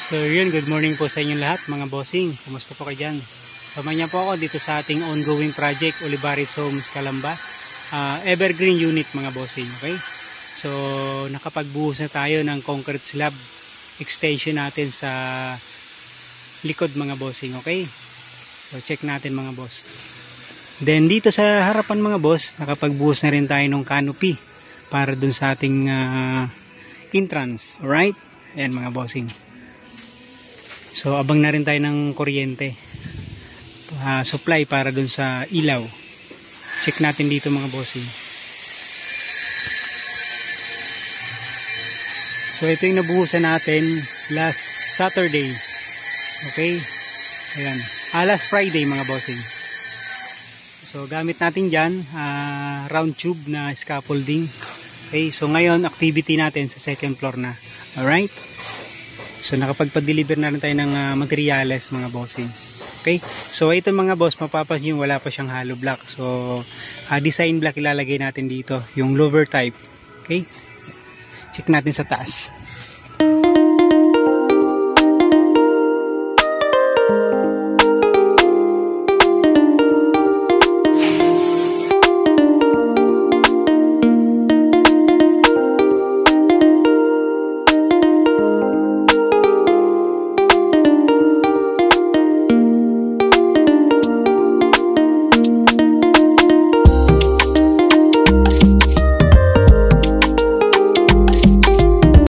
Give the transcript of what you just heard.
So yun, good morning po sa inyong lahat mga bossing. Kumusta po kayo dyan? Samahan niyo po ako dito sa ating ongoing project, Olivares Homes, Calamba. Evergreen unit mga bossing, okay? So nakapagbuhos na tayo ng concrete slab extension natin sa likod mga bossing, okay? So check natin mga boss. Then dito sa harapan mga boss, nakapagbuhos na rin tayo ng canopy para dun sa ating entrance, alright? Ayan mga bossing. So abang na rin tayo ng kuryente, supply para dun sa ilaw. Check natin dito mga bossing. So ito yung nabuhusan natin last Saturday, okay? Ayan, last Friday mga bossing. So gamit natin dyan round tube na scaffolding. Okay, so ngayon activity natin sa second floor na. Alright, so nakapagpa-deliver na rin tayo ng materials mga bossing. Okay, so ito mga boss, mapapansin wala pa siyang hollow block. So design block ilalagay natin dito, yung lower type. Okay, check natin sa taas.